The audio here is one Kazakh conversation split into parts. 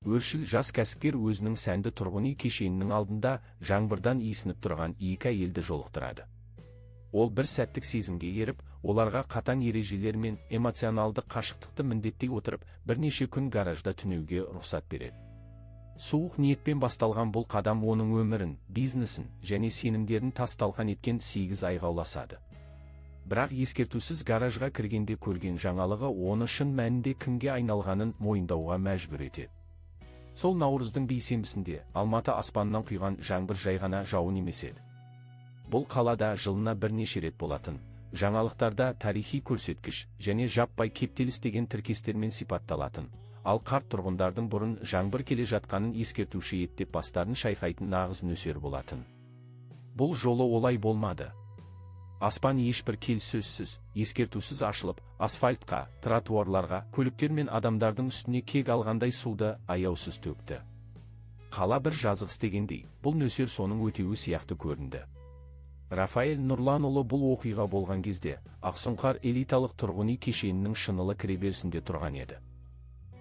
Өршіл жас кәсіпкер өзінің сәнді тұрғын үй кешенінің алдында жаңбырдан иісініп тұрған екі әйелді жолықтырады. Ол бір сәттік сезімге еріп, оларға қатаң ережелер мен эмоционалды қашықтықты міндеттей отырып, бірнеше күн гаражда түнеуге рұқсат береді. Суық ниетпен басталған бұл қадам оның өмірін, бизнесін және сенімдерін тас-талқан еткен 8 айға ұласады. Бірақ ескертусіз гаражға кіргенде көрген жаңалығы оны шын мәнінде кімге айналғанын мойындауға мәжбүр етеді. Сол наурыздың бейсенбісінде Алматы аспанынан құйған жаңбыр жай ғана жауын емес еді. Бұл қалада жылына бірнеше рет болатын, жаңалықтарда тарихи көрсеткіш және жаппай кептеліс деген тіркестермен сипатталатын, ал қарт тұрғындардың бұрын жаңбыр келе жатқанын ескертуші еттеп бастарын шайқайтын нағыз нөсер болатын. Бұл жолы олай болмады. Аспан ешбір келіссөзсіз, ескертусіз ашылып, асфальтқа, тротуарларға, көліктер мен адамдардың үстіне кек алғандай суды аяусыз төкті. Қала бір жазық істегендей, бұл нөсер соның өтеуі сияқты көрінді. Рафаэль Нұрланұлы бұл оқиға болған кезде Ақсұңқар элиталық тұрғын үй кешенінің шынылы кіреберісінде тұрған еді.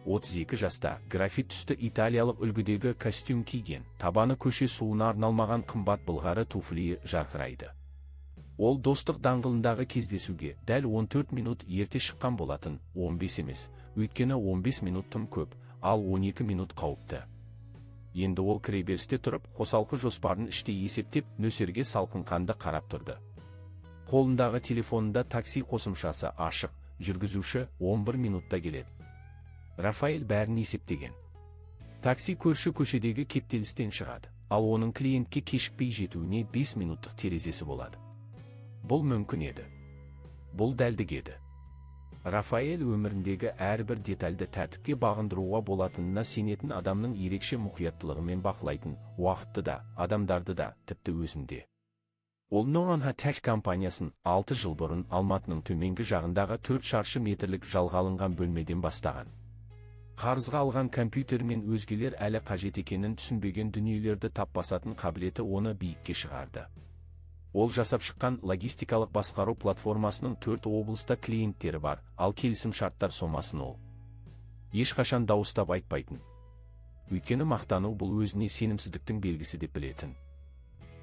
32 жаста, графит түсті италиялық үлгідегі костюм киген, табаны көше суына арналмаған қымбат былғары туфлиі жарқырайды. Ол Достық даңғылындағы кездесуге дәл 14 минут ерте шыққан болатын, 15 емес, өйткені 15 минут тым көп, ал 12 минут қауіпті. Енді ол кіреберісте тұрып, қосалқы жоспарын іштей есептеп, нөсерге салқынқанды қарап тұрды. Қолындағы телефонында такси қосымшасы ашық, жүргізуші 11 минутта келеді. Рафаэль бәрін есептеген. Такси көрші көшедегі кептелістен шығады, ал оның клиентке кешікпей жетуіне 5 минуттық терезесі болады. Бұл мүмкін еді. Бұл дәлдік еді. Рафаэль өміріндегі әрбір детальді тәртіпке бағындыруға болатынына сенетін адамның ерекше мұқияттылығымен бақылайтын, уақытты да, адамдарды да, тіпті өзінде. Ол Ноанха Тech компаниясын 6 жыл бұрын Алматының төменгі жағындағы 4 шаршы метрлік жалға алынған бөлмеден бастаған. Қарызға алған компьютер мен өзгелер әлі қажет екенін түсінбеген дүниелерді тап басатын қабілеті оны биікке шығарды. Ол жасап шыққан логистикалық басқару платформасының 4 облыста клиенттері бар, ал келісім шарттар сомасын ол ешқашан дауыстап айтпайтын. Өйткені мақтану бұл өзіне сенімсіздіктің белгісі деп білетін.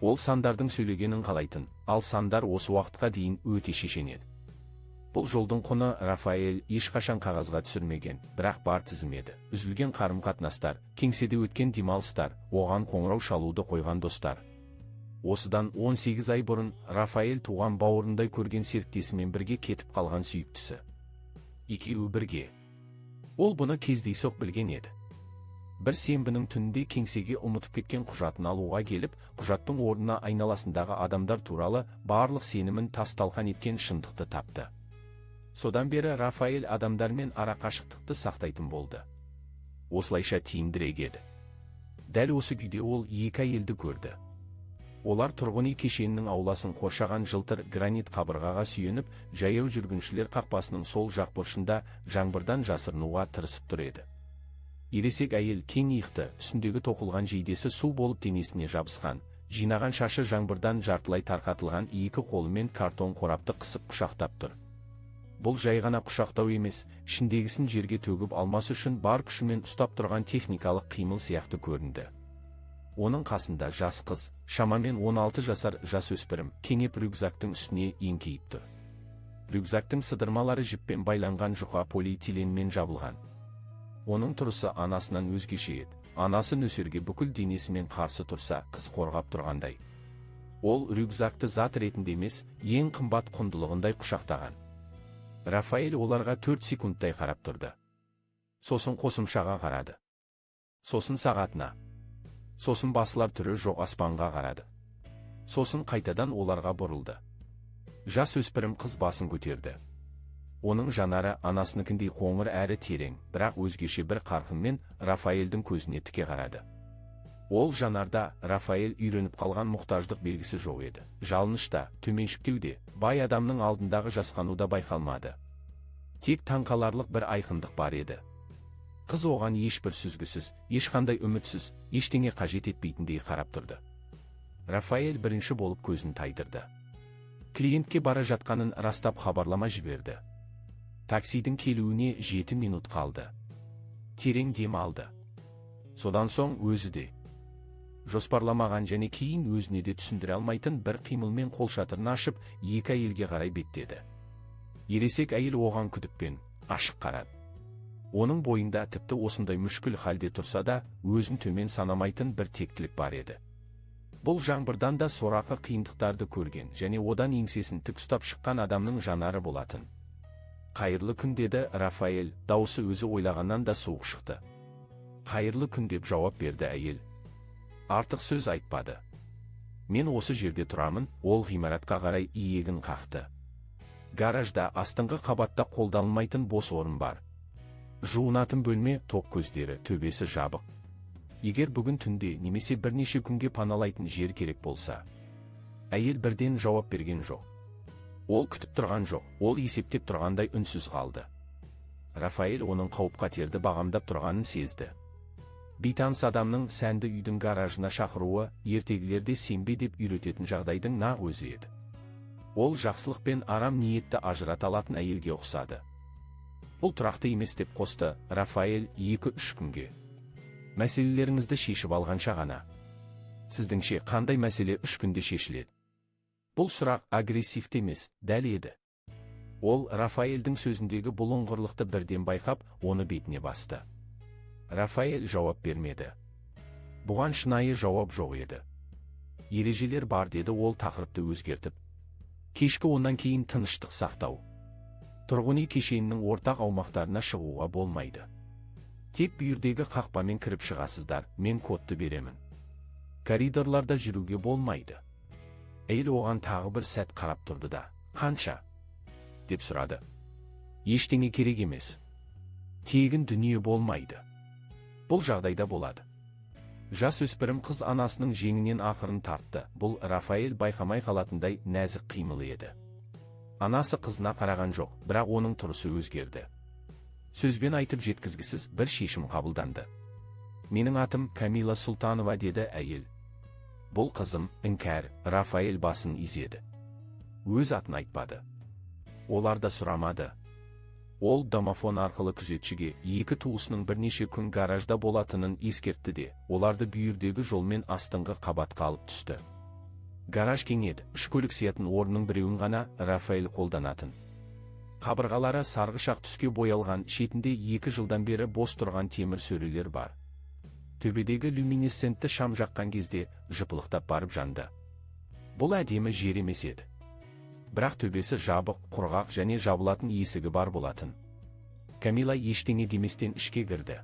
Ол сандардың сөйлегенін қалайтын, ал сандар осы уақытқа дейін өте шешенеді. Бұл жолдың құны Рафаэль ешқашан қағазға түсірмеген, бірақ бар тізім еді. Үзілген қарым-қатынастар, кеңседе өткен демалыстар, оған қоңырау шалуды қойған достар. Осыдан 18 ай бұрын Рафаэль туған бауырындай көрген серіктесімен бірге кетіп қалған сүйіктісі. Екеуі бірге. Ол бұны кездейсоқ білген еді. Бір сенбінің түнінде кеңсеге ұмытып кеткен құжатын алуға келіп, құжаттың орнына айналасындағы адамдар туралы барлық сенімін тас-талқан еткен шындықты тапты. Содан бері Рафаэль адамдармен арақашықтықты сақтайтын болды. Осылайша тиімдірек еді. Дәл осы күйде ол екі әйелді көрді. Олар тұрғын үй кешенінің ауласын қоршаған жылтыр гранит қабырғаға сүйеніп, жаяу жүргіншілер қақпасының сол жақ бұрышында жаңбырдан жасырынуға тырысып тұр еді. Ересек әйел кең иықты, үстіндегі тоқылған жейдесі су болып денесіне жабысқан, жинаған шашы жаңбырдан жартылай тарқатылған екі қолымен картон қорапты қысып құшақтап тұр. Бұл жай ғана құшақтау емес, ішіндегісін жерге төгіп алмас үшін бар күшімен ұстап тұрған техникалық қимыл сияқты көрінді. Оның қасында жас қыз, шамамен 16 жасар жасөспірім, кеңеп рюкзактың үстіне еңкейіп тұр. Рюкзактың сыдырмалары жіппен байланған жұқа полиэтиленмен жабылған. Оның тұрысы анасынан өзгеше еді. Анасы нөсерге бүкіл денесімен қарсы тұрса, қыз қорғап тұрғандай. Ол рюкзакты зат ретінде емес, ең қымбат құндылығындай құшақтаған. Рафаэль оларға 4 секундтай қарап тұрды. Сосын қосымшаға қарады. Сосын сағатына. Сосын басылар түрі жоқ аспанға қарады. Сосын қайтадан оларға бұрылды. Жас өспірім қыз басын көтерді. Оның жанары анасыныкіндей қоңыр әрі терең, бірақ өзгеше бір қарқынмен Рафаэльдің көзіне тіке қарады. Ол жанарда Рафаэль үйреніп қалған мұқтаждық белгісі жоқ еді. Жалынышта, төменшіктеуде, бай адамның алдындағы жасқануда байқалмады. Тек таңқаларлық бір айқындық бар еді. Қыз оған ешбір сүзгісіз, ешқандай үмітсіз, ештеңе қажет етпейтіндей қарап тұрды. Рафаэль бірінші болып көзін тайдырды. Клиентке бара жатқанын растап хабарлама жіберді. Таксидің келуіне 7 минут қалды. Терең дем алды. Содан соң өзі де жоспарламаған және кейін өзіне де түсіндіре алмайтын бір қимылмен қолшатырын ашып, екі әйелге қарай беттеді. Ересек әйел оған күдікпен ашық қарады. Оның бойында тіпті осындай мүшкіл халде тұрса да, өзін төмен санамайтын бір тектілік бар еді. Бұл жаңбырдан да сорақы қиындықтарды көрген және одан еңсесін тік ұстап шыққан адамның жанары болатын. Қайырлы күн, деді Рафаэль, даусы өзі ойлағаннан да суық шықты. Қайырлы күн, деп жауап берді әйел. Артық сөз айтпады. Мен осы жерде тұрамын. Ол ғимаратқа қарай иегін қақты. Гаражда астыңғы қабатта қолданылмайтын бос орын бар. Жуынатын бөлме, тоқ көздері, төбесі жабық. Егер бүгін түнде немесе бірнеше күнге паналайтын жер керек болса. Әйел бірден жауап берген жоқ. Ол күтіп тұрған жоқ, ол есептеп тұрғандай үнсіз қалды. Рафаэль оның қауіп-қатерді бағамдап тұрғанын сезді. Бейтаныс адамның сәнді үйдің гаражына шақыруы ертегілерде сенбе деп үйрететін жағдайдың нақ өзі еді. Ол жақсылық пен арам ниетті ажырата алатын әйелге ұқсады. Бұл тұрақты емес, деп қосты Рафаэль 2-3 күнге. Мәселелеріңізді шешіп алғанша ғана. Сіздіңше қандай мәселе 3 күнде шешіледі? Бұл сұрақ агрессивті емес, дәл еді. Ол Рафаэльдің сөзіндегі бұлыңғырлықты бірден байқап, оны бетіне басты. Рафаэль жауап бермеді. Бұған шынайы жауап жоқ еді. Ережелер бар, деді ол тақырыпты өзгертіп. Кешкі онан кейін тыныштық сақтау. Тұрғын үй кешенінің ортақ аумақтарына шығуға болмайды. Тек бүйірдегі қақпамен кіріп шығасыздар, мен кодты беремін. Коридорларда жүруге болмайды. Әйел оған тағы бір сәт қарап тұрды да, қанша? Деп сұрады. Ештеңе керек емес. Тегін дүние болмайды. Бұл жағдайда болады. Жас өспірім қыз анасының жеңінен ақырын тартты. Бұл Рафаэль байқамай қалатындай нәзік қимылы еді. Анасы қызына қараған жоқ, бірақ оның тұрысы өзгерді. Сөзбен айтып жеткізгісіз бір шешім қабылданды. Менің атым Камила Султанова, деді әйел. Бұл қызым, іңкәр. Рафаэль басын изеді. Өз атын айтпады. Олар да сұрамады. Ол домофон арқылы күзетшіге екі туысының бірнеше күн гаражда болатынын ескертті де, оларды бүйірдегі жолмен астыңғы қабатқа алып түсті. Гараж кеңеді, 3 көлік сиятын орынның біреуін ғана Рафаэль қолданатын. Қабырғалары сарғышақ түске боялған, шетінде 2 жылдан бері бос тұрған темір сөрелер бар. Төбедегі люминесцентті шам жаққан кезде жыпылықтап барып жанды. Бұл әдемі жер емес еді. Бірақ төбесі жабық, құрғақ және жабылатын есігі бар болатын. Камила ештеңе деместен ішке кірді.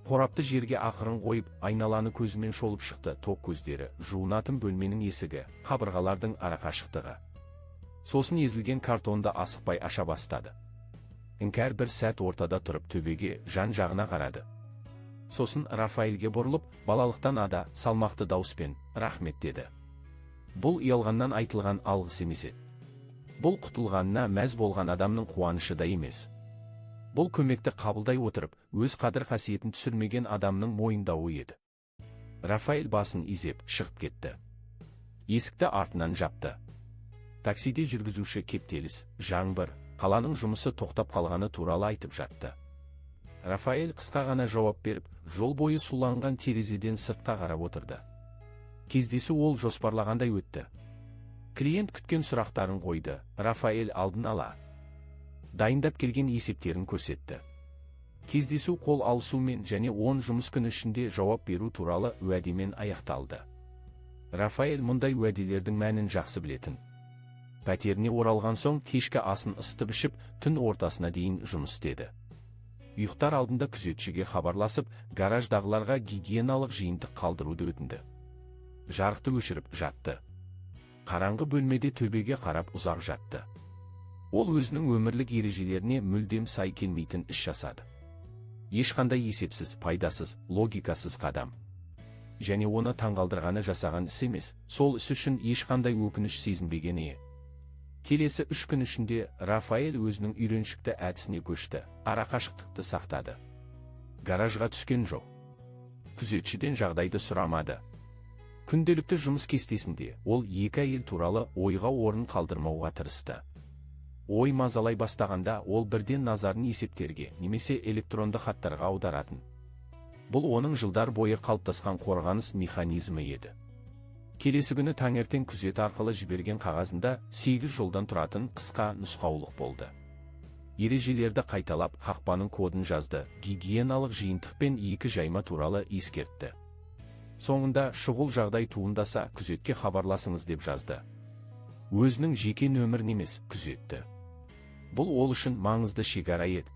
Қорапты жерге ақырын қойып, айналаны көзімен шолып шықты. Тоқ көздері, жуынатын бөлменің есігі, қабырғалардың арақашықтығы. Сосын езілген картонды асықпай аша бастады. Іңкәр бір сәт ортада тұрып төбеге, жан-жағына қарады. Сосын Рафаэльге бұрылып, балалықтан ада, салмақты дауыспен, рахмет, деді. Бұл ұялғаннан айтылған алғыс емес еді. Бұл құтылғанына мәз болған адамның қуанышы да емес. Бұл көмекті қабылдай отырып, өз қадір-қасиетін түсірмеген адамның мойындауы еді. Рафаэль басын изеп, шығып кетті. Есікті артынан жапты. Таксиде жүргізуші кептеліс, жаңбыр, қаланың жұмысы тоқтап қалғаны туралы айтып жатты. Рафаэль қысқа ғана жауап беріп, жол бойы суланған терезеден сыртқа қарап отырды. Кездесу ол жоспарлағандай өтті. Клиент күткен сұрақтарын қойды. Рафаэль алдын ала дайындап келген есептерін көрсетті. Кездесу қол алысумен және 10 жұмыс күні ішінде жауап беру туралы уәдемен аяқталды. Рафаэль мұндай уәделердің мәнін жақсы білетін. Пәтеріне оралған соң кешкі асын ысытып ішіп, түн ортасына дейін жұмыс істеді. Ұйықтар алдында күзетшіге хабарласып, гараждағыларға гигиеналық жиынтық қалдыруды өтінді. Жарықты өшіріп жатты. Қараңғы бөлмеде төбеге қарап ұзақ жатты. Ол өзінің өмірлік ережелеріне мүлдем сай келмейтін іс жасады. Ешқандай есепсіз, пайдасыз, логикасыз қадам. Және оны таңғалдырғаны жасаған іс емес, сол іс үшін ешқандай өкініш сезінбеген ие. Келесі 3 күн ішінде Рафаэль өзінің үйреншікті әдісіне көшті, арақашықтықты сақтады. Гаражға түскен жоқ. Күзетшіден жағдайды сұрамады. Күнделікті жұмыс кестесінде ол екі әйел туралы ойға орын қалдырмауға тырысты. Ой мазалай бастағанда ол бірден назарын есептерге немесе электронды хаттарға аударатын. Бұл оның жылдар бойы қалыптасқан қорғаныс механизмі еді. Келесі күні таңертең күзет арқылы жіберген қағазында 8 жолдан тұратын қысқа нұсқаулық болды. Ережелерді қайталап, қақпаның кодын жазды, гигиеналық жиынтық пен 2 жайма туралы ескертті. Соңында шұғыл жағдай туындаса, күзетке хабарласыңыз деп жазды. Өзінің жеке нөмірін емес, күзетті. Бұл ол үшін маңызды шекара еді.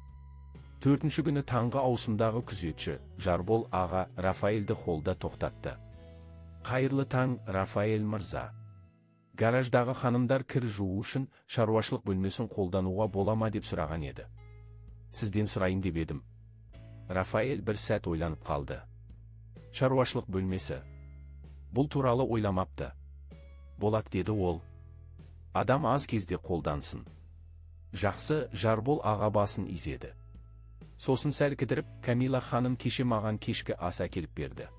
4-ші күні таңғы ауысымдағы күзетші Жарбол аға Рафаэльді холда тоқтатты. Қайырлы таң, Рафаэль мырза. Гараждағы ханымдар кір жуу үшін шаруашылық бөлмесін қолдануға бола ма деп сұраған еді. Сізден сұрайын деп едім. Рафаэль бір сәт ойланып қалды. Шаруашылық бөлмесі. Бұл туралы ойламапты. Болады деді ол. Адам аз кезде қолдансын. Жақсы, Жарбол аға басын изеді. Сосын сәл кідіріп, Камила ханым кеше маған кешкі ас әкеліп берді.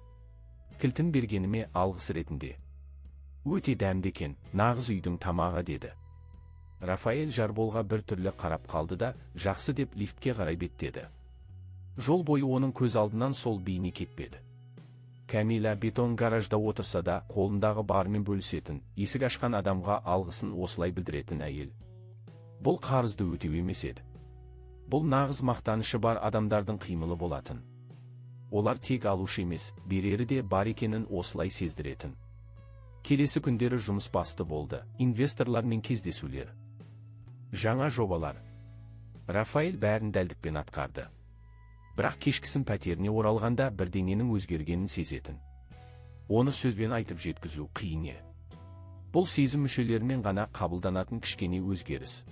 Кілтін бергеніме алғыс ретінде. Өте дәмді екен, нағыз үйдің тамағы деді. Рафаэль Жарболға бір түрлі қарап қалды да, жақсы деп лифтке қарай беттеді. Жол бойы оның көз алдынан сол бейне кетпеді. Камила бетон гаражда отырса да, қолындағы бармен бөлісетін, есік ашқан адамға алғысын осылай білдіретін әйел. Бұл қарызды өтеу емес еді. Бұл нағыз мақтанышы бар адамдардың қимылы болатын. Олар тек алушы емес, берері де бар екенін осылай сездіретін. Келесі күндері жұмыс басты болды, инвесторлармен кездесулер. Жаңа жобалар. Рафаэль бәрін дәлдікпен атқарды. Бірақ кешкісін пәтеріне оралғанда бірдеңенің өзгергенін сезетін. Оны сөзбен айтып жеткізу қиын. Бұл сезім мүшелерімен ғана қабылданатын кішкене өзгеріс.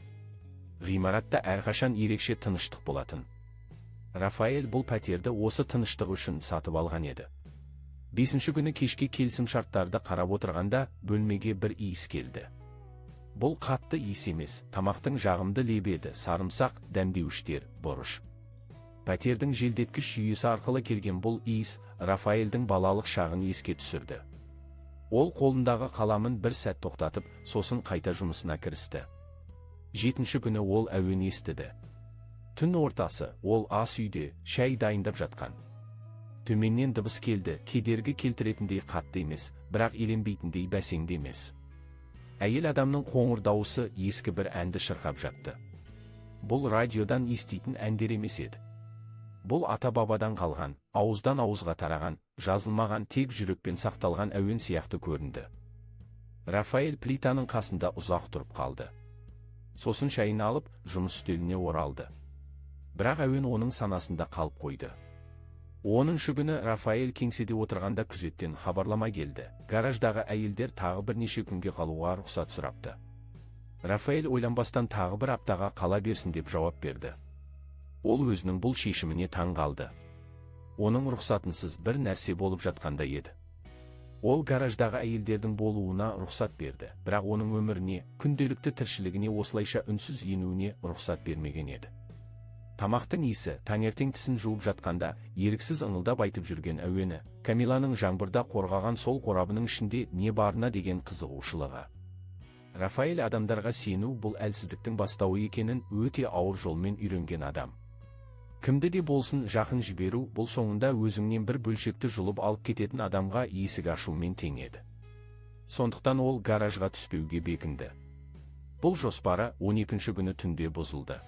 Ғимаратта әрқашан ерекше тыныштық болатын. Рафаэль бұл пәтерді осы тыныштық үшін сатып алған еді. 5-ші күні кешке келісім шарттарды қарап отырғанда бөлмеге бір иіс келді. Бұл қатты иіс емес, тамақтың жағымды лебеді, сарымсақ, дәмдеуіштер, бұрыш. Пәтердің желдеткіш жүйесі арқылы келген бұл иіс Рафаэльдің балалық шағын еске түсірді. Ол қолындағы қаламын бір сәт тоқтатып, сосын қайта жұмысына кірісті. 7-ші күні ол әуен естіді. Түн ортасы, ол ас үйде, шәй дайындап жатқан. Төменнен дыбыс келді, кедергі келтіретіндей қатты емес, бірақ еленбейтіндей бәсеңді емес. Әйел адамның қоңыр дауысы ескі бір әнді шырқап жатты. Бұл радиодан еститін әндер емес еді. Бұл ата-бабадан қалған, ауыздан ауызға тараған, жазылмаған, тек жүрекпен сақталған әуен сияқты көрінді. Рафаэль плитаның қасында ұзақ тұрып қалды. Сосын шайын алып, жұмыс үстеліне оралды. Бірақ әуен оның санасында қалып қойды. 10-шы күні Рафаэль кеңседе отырғанда күзеттен хабарлама келді. Гараждағы әйелдер тағы бірнеше күнге қалуға рұқсат сұрапты. Рафаэль ойланбастан тағы бір аптаға қала берсін деп жауап берді. Ол өзінің бұл шешіміне таң қалды. Оның рұқсатынсыз бір нәрсе болып жатқанда еді. Ол гараждағы әйелдердің болуына рұқсат берді, бірақ оның өміріне, күнделікті тіршілігіне осылайша үнсіз енуіне рұқсат бермеген еді. Тамақтың иісі, таңертең тісін жуып жатқанда, еріксіз ыңылдап айтып жүрген әуені, Камиланың жаңбырда қорғаған сол қорабының ішінде не барына деген қызығушылығы. Рафаэль адамдарға сену бұл әлсіздіктің бастауы екенін өте ауыр жолмен үйренген адам. Кімді де болсын жақын жіберу, бұл соңында өзіңнен бір бөлшекті жұлып алып кететін адамға есік ашумен тең еді. Сондықтан ол гаражға түспеуге бекінді. Бұл жоспары 12-ші күні түнде бұзылды.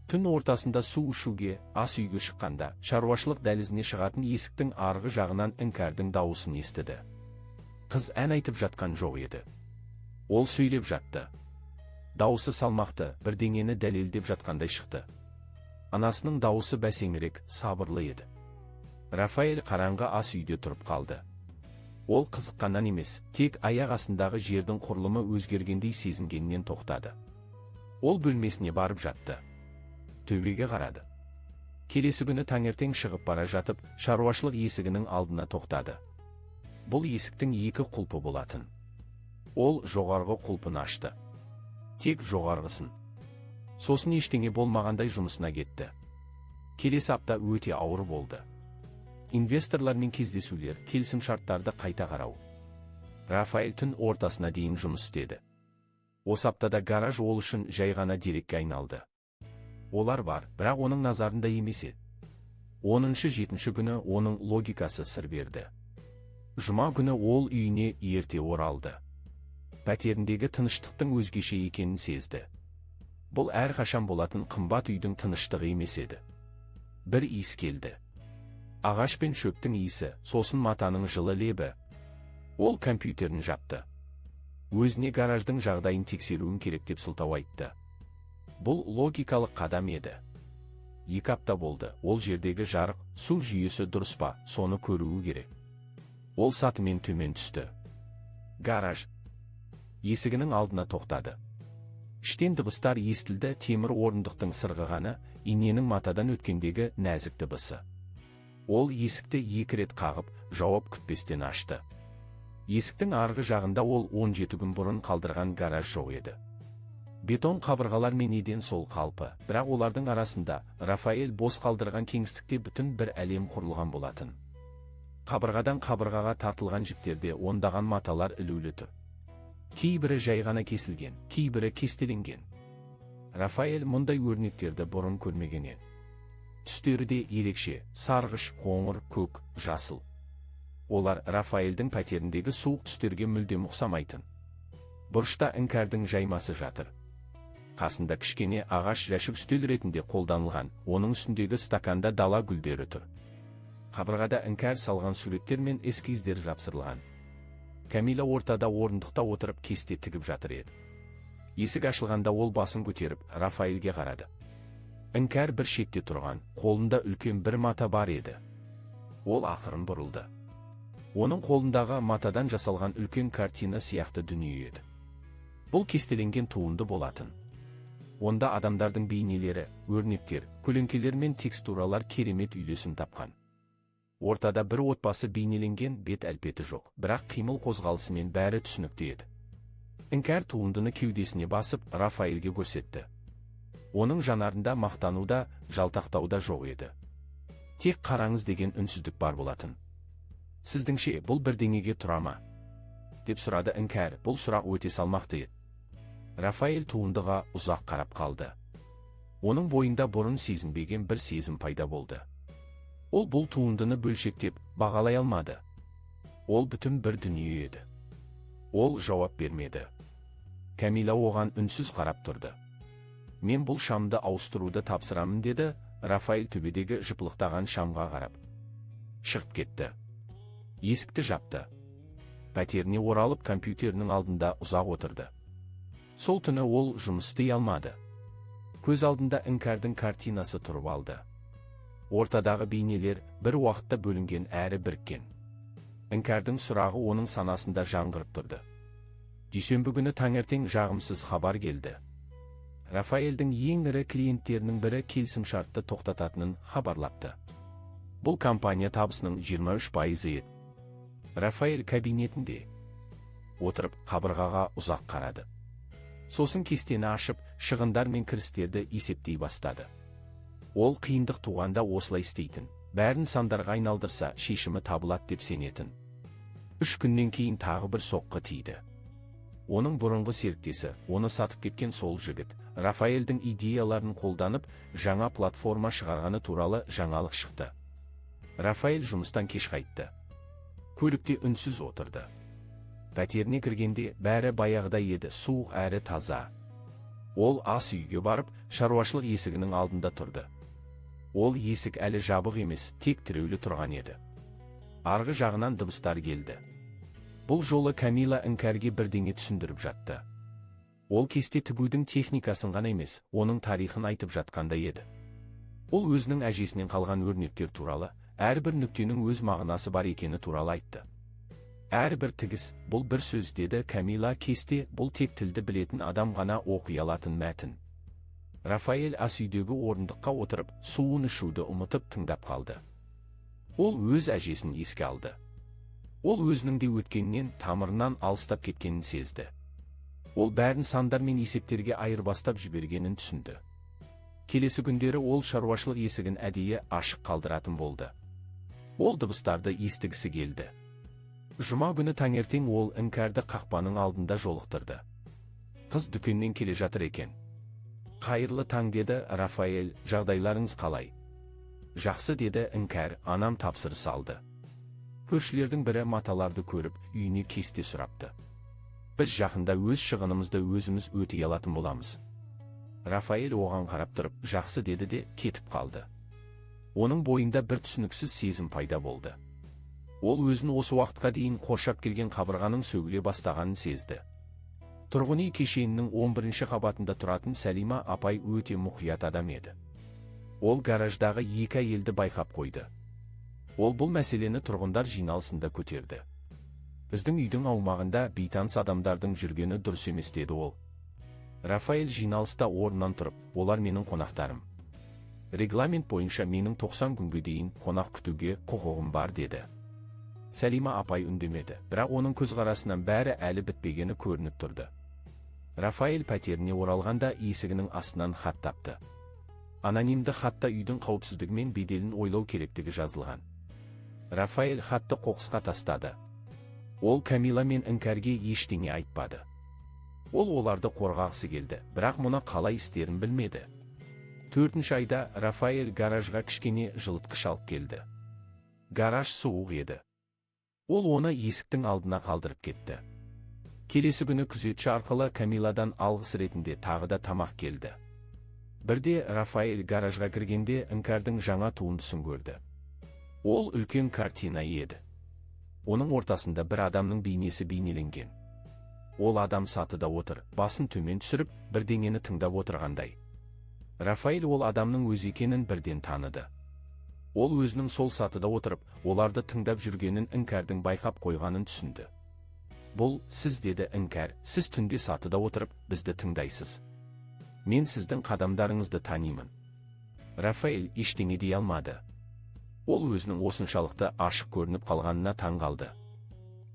Түн ортасында су ішуге, ас үйге шыққанда, шаруашылық дәлізіне шығатын есіктің арғы жағынан іңкәрдің дауысын естіді. Қыз ән айтып жатқан жоқ еді. Ол сөйлеп жатты. Дауысы салмақты, бірдеңені дәлелдеп жатқандай шықты. Анасының дауысы бәсеңірек, сабырлы еді. Рафаэль қараңғы ас үйде тұрып қалды. Ол қызыққаннан емес, тек аяқ астындағы жердің құрылымы өзгергендей сезінгеннен тоқтады. Ол бөлмесіне барып жатты. Төбеге қарады. Келесі күні таңертең шығып бара жатып, шаруашылық есігінің алдына тоқтады. Бұл есіктің 2 құлпы болатын. Ол жоғарғы құлпын ашты. Тек жоғарғысын. Сосын ештеңе болмағандай жұмысына кетті. Келесі апта өте ауыр болды. Инвесторлармен кездесулер, келісім шарттарды қайта қарау. Рафаэль түн ортасына дейін жұмыс істеді. Осы аптада гараж ол үшін жай ғана дерекке айналды. Олар бар, бірақ оның назарында емес еді. 10-7 күні оның логикасы сыр берді. Жұма күні ол үйіне ерте оралды. Пәтеріндегі тыныштықтың өзгеше екенін сезді. Бұл әрқашан болатын қымбат үйдің тыныштығы емес еді. Бір иіс келді. Ағаш пен шөптің иісі, сосын матаның жылы лебі. Ол компьютерін жапты. Өзіне гараждың жағдайын тексеруін керек деп сылтау айтты. Бұл логикалық қадам еді. 2 апта болды, ол жердегі жарық, су жүйесі дұрыс па, соны көруі керек. Ол сатымен төмен түсті. Гараж есігінің алдына тоқтады. Іштен дыбыстар естілді, темір орындықтың сырғығаны, иненің матадан өткендегі нәзік дыбысы. Ол есікті 2 рет қағып, жауап күтпестен ашты. Есіктің арғы жағында ол 17 күн бұрын қалдырған гараж жоқ еді. Бетон қабырғалар мен еден сол қалпы, бірақ олардың арасында Рафаэль бос қалдырған кеңістікте бүтін бір әлем құрылған болатын. Қабырғадан қабырғаға тартылған жіптерде ондаған маталар ілулі тұр. Кейбірі жай ғана кесілген, кейбірі кестеленген. Рафаэль мұндай өрнектерді бұрын көрмеген еді. Түстері де ерекше, сарғыш, қоңыр, көк, жасыл. Олар Рафаэльдің пәтеріндегі суық түстерге мүлдем ұқсамайтын. Бұрышта іңкәрдің жаймасы жатыр. Қасында кішкене ағаш жәшік үстел ретінде қолданылған, оның үстіндегі стаканда дала гүлдері тұр. Қабырғада іңкәр салған суреттер мен эскиздер жапсырылған. Камила ортада орындықта отырып кесте тігіп жатыр еді. Есік ашылғанда ол басын көтеріп Рафаэльге қарады. Іңкәр бір шетте тұрған, қолында үлкен бір мата бар еді. Ол ақырын бұрылды. Оның қолындағы матадан жасалған үлкен картина сияқты дүние еді. Бұл кестеленген туынды болатын. Онда адамдардың бейнелері, өрнектер, көлеңкелер мен текстуралар керемет үйлесім тапқан. Ортада бір отбасы бейнеленген, бет әлпеті жоқ, бірақ қимыл қозғалысымен бәрі түсінікті еді. Іңкәр туындыны кеудесіне басып, Рафаэльге көрсетті. Оның жанарында мақтануда, жалтақтауда жоқ еді. Тек қараңыз деген үнсіздік бар болатын. Сіздіңше бұл бірдеңеге тұра ма? Деп сұрады іңкәр, бұл сұрақ өте салмақты еді. Рафаэль туындыға ұзақ қарап қалды. Оның бойында бұрын сезінбеген бір сезім пайда болды. Ол бұл туындыны бөлшектеп, бағалай алмады. Ол бүтін бір дүние еді. Ол жауап бермеді. Камила оған үнсіз қарап тұрды. Мен бұл шамды ауыстыруды тапсырамын деді, Рафаэль төбедегі жыпылықтаған шамға қарап. Шығып кетті. Есікті жапты. Пәтеріне оралып компьютерінің алдында ұзақ отырды. Сол түні ол жұмыс істей алмады. Көз алдында іңкәрдің картинасы тұрып алды. Ортадағы бейнелер бір уақытта бөлінген әрі біріккен. Іңкәрдің сұрағы оның санасында жаңғырып тұрды. Дүйсенбі күні таңертең жағымсыз хабар келді. Рафаэльдің ең ірі клиенттерінің бірі келісімшартты тоқтататынын хабарлапты. Бұл компания табысының 23% еді. Рафаэль кабинетінде отырып қабырғаға ұзақ қарады. Сосын кестені ашып, шығындар мен кірістерді есептей бастады. Ол қиындық туғанда осылай істейтін, бәрін сандарға айналдырса шешімі табылады деп сенетін. 3 күннен кейін тағы бір соққы тиді. Оның бұрынғы серіктесі, оны сатып кеткен сол жігіт, Рафаэльдің идеяларын қолданып, жаңа платформа шығарғаны туралы жаңалық шықты. Рафаэль жұмыстан кеш қайтты. Көлікте үнсіз отырды. Пәтеріне кіргенде бәрі баяғыдай еді, суық әрі таза. Ол ас үйге барып, шаруашылық есігінің алдында тұрды. Ол есік әлі жабық емес, тек тіреулі тұрған еді. Арғы жағынан дыбыстар келді. Бұл жолы Камила іңкәрге бірдеңе түсіндіріп жатты. Ол кесте тігудің техникасын ғана емес, оның тарихын айтып жатқандай еді. Ол өзінің әжесінен қалған өрнектер туралы, әрбір нүктенің өз мағынасы бар екені туралы айтты. Әрбір тігіс, бұл бір сөз деді Камила, кесте, бұл тек тілді білетін адам ғана оқи алатын мәтін. Рафаэль ас үйдегі орындыққа отырып, суын ішуді ұмытып тыңдап қалды. Ол өз әжесін еске алды. Ол өзінің де өткеннен, тамырынан алыстап кеткенін сезді. Ол бәрін сандар мен есептерге айырбастап жібергенін түсінді. Келесі күндері ол шаруашылық есігін әдейі ашық қалдыратын болды. Ол дыбыстарды естігісі келді. Жұма күні таңертең ол іңкәрді қақпаның алдында жолықтырды. Қыз дүкеннен келе жатыр екен. Қайырлы таң деді Рафаэль, жағдайларыңыз қалай? Жақсы, деді Іңкәр, анам тапсырыс алды. Көршілердің бірі маталарды көріп, үйіне кесте сұрапты. Біз жақында өз шығынымызды өзіміз өтей алатын боламыз. Рафаэль оған қарап тұрып, жақсы деді де кетіп қалды. Оның бойында бір түсініксіз сезім пайда болды. Ол өзін осы уақытқа дейін қоршап келген қабырғаның сөгіле бастағанын сезді. Тұрғын үй кешенінің 11-ші қабатында тұратын Сәлима апай өте мұқият адам еді. Ол гараждағы екі әйелді байқап қойды. Ол бұл мәселені тұрғындар жиналысында көтерді. Біздің үйдің аумағында бейтаныс адамдардың жүргені дұрыс емес, деді ол. Рафаэль жиналыста орнынан тұрып, олар менің қонақтарым. Регламент бойынша менің 90 күнге дейін қонақ күтуге құқығым бар, деді. Сәлима апай үндемеді, бірақ оның көзқарасынан бәрі әлі бітпегені көрініп тұрды. Рафаэль пәтеріне оралғанда есігінің астынан хат тапты. Анонимді хатта үйдің қауіпсіздігі мен беделін ойлау керектігі жазылған. Рафаэль хатты қоқысқа тастады. Ол Камила мен Іңкәрге ештеңе айтпады. Ол оларды қорғағысы келді, бірақ мұны қалай істерін білмеді. 4-ші айда Рафаэль гаражға кішкене жылытқыш алып келді. Гараж суық еді. Ол оны есіктің алдына қалдырып кетті. Келесі күні күзетші арқылы Камиладан алғыс ретінде тағы да тамақ келді. Бірде Рафаэль гаражға кіргенде Іңкәрдің жаңа туындысын көрді. Ол үлкен картина еді. Оның ортасында бір адамның бейнесі бейнеленген. Ол адам сатыда отыр, басын төмен түсіріп, бірдеңені тыңдап отырғандай. Рафаэль ол адамның өз екенін бірден таныды. Ол өзінің сол сатыда отырып, оларды тыңдап жүргенін Іңкәрдің байқап қойғанын түсінді. Бұл сіз, деді Іңкәр, сіз түнде сатыда отырып, бізді тыңдайсыз. Мен сіздің қадамдарыңызды танимын. Рафаэль ештеңе дей алмады. Ол өзінің осыншалықты ашық көрініп қалғанына таң қалды.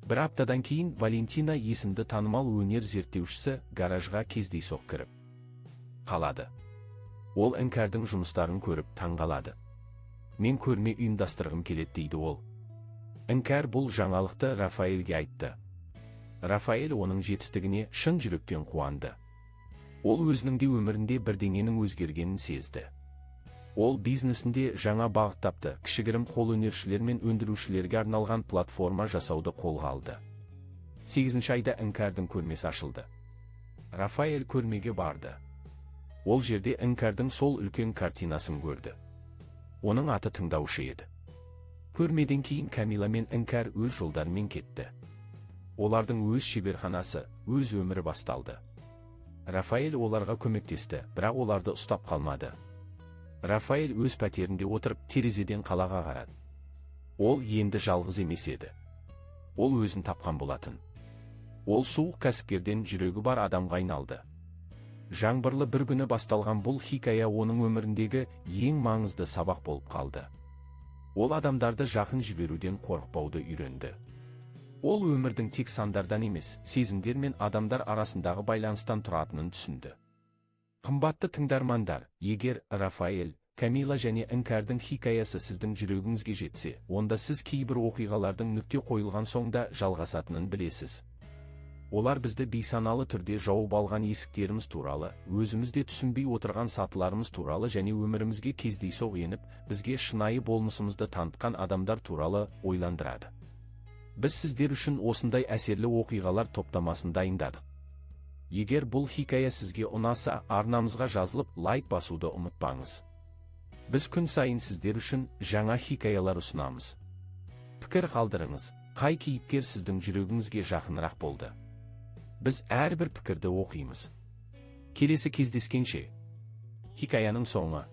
Бір аптадан кейін Валентина есімді танымал өнер зерттеушісі гаражға кездейсоқ кіріп қалады. Ол Іңкәрдің жұмыстарын көріп таң қалады. Мен көрме ұйымдастырғым келеді, дейді ол. Іңкәр бұл жаңалықты Рафаэльге айтты. Рафаэль оның жетістігіне шын жүректен қуанды. Ол өзінің де өмірінде бірдеңенің өзгергенін сезді. Ол бизнесінде жаңа бағыт тапты, кішігірім қолөнершілер мен өндірушілерге арналған платформа жасауды қолға алды. 8-ші айда Іңкәрдің көрмесі ашылды. Рафаэль көрмеге барды. Ол жерде Іңкәрдің сол үлкен картинасын көрді. Оның аты тыңдаушы еді. Көрмеден кейін Камила мен Іңкәр өз жолдарымен кетті. Олардың өз шеберханасы, өз өмірі басталды. Рафаэль оларға көмектесті, бірақ оларды ұстап қалмады. Рафаэль өз пәтерінде отырып, терезеден қалаға қарады. Ол енді жалғыз емес еді. Ол өзін тапқан болатын. Ол суық кәсіпкерден жүрегі бар адамға айналды. Жаңбырлы бір күні басталған бұл хикая оның өміріндегі ең маңызды сабақ болып қалды. Ол адамдарды жақын жіберуден қорықпауды үйренді. Ол өмірдің тек сандардан емес, сезімдер мен адамдар арасындағы байланыстан тұратынын түсінді. Қымбатты тыңдармандар, егер Рафаэль, Камила және Іңкәрдің хикаясы сіздің жүрегіңізге жетсе, онда сіз кейбір оқиғалардың нүкте қойылған соңда жалғасатынын білесіз. Олар бізді бейсаналы түрде жауып алған есіктеріміз туралы, өзімізде түсінбей отырған сатыларымыз туралы және өмірімізге кездейсоқ еніп, бізге шынайы болмысымызды танытқан адамдар туралы ойландырады. Біз сіздер үшін осындай әсерлі оқиғалар топтамасын дайындадық. Егер бұл хикая сізге ұнаса, арнамызға жазылып, лайк басуды ұмытпаңыз. Біз күн сайын сіздер үшін жаңа хикаялар ұсынамыз. Пікір қалдырыңыз, қай кейіпкер сіздің жүрегіңізге жақынырақ болды. Біз әрбір пікірді оқимыз. Келесі кездескенше. Хикаяның соңы.